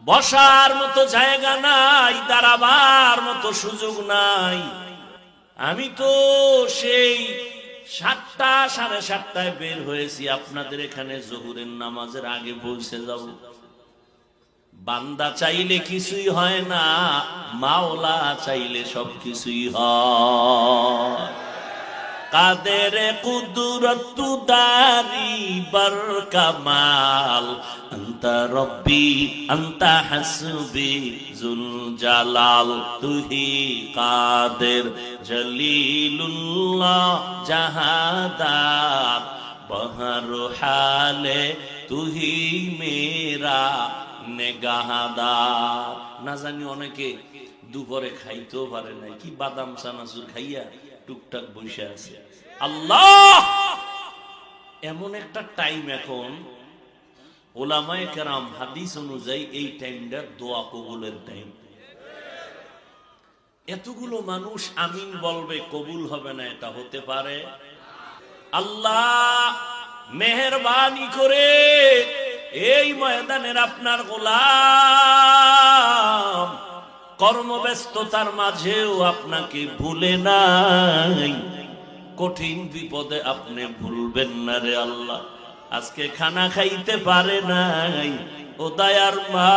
বসার মতো জায়গা নাই, দাঁড়াবার মতো সুযোগ নাই। আমি তো সেই 7টা 7:30টায় বের হয়েছি আপনাদের এখানে জোহরের নামাজের আগে পৌঁছে যাব। বান্দা চাইলে কিছুই হয় না, মাওলা চাইলে সবকিছুই হয়। কাদের কুদরত দারি বার কামাল, আনতা রব্বি আনতা হাসবি জুল জালাল। তুহি কাদের জলিলুল্লাহ জাহাদার, বহর হালে তুহি মেরা নেগাহাদার। না জানি অনেকে দুপুরে খাইতেও পারে নাই, কি বাদাম চানাচুর খাইয়া টুকটাক বসে আছে। আল্লাহ, এমন একটা টাইম এখন, ওলামায়ে কেরাম হাদিস অনুযায়ী এই টাইমটা দোয়া কবুলের টাইম। এতগুলো মানুষ আমিন বলবে, কবুল হবে না এটা হতে পারে? আল্লাহ মেহেরবানি করে এই ময়দানের আপনার গোলাম কর্মব্যস্ততার মাঝেও আপনাকে ভুলে নাই। কঠিন বিপদে আপনি ভুলবেন না রে আল্লাহ। আজকে খানা খাইতে পারে নাই, ও দয়ার মা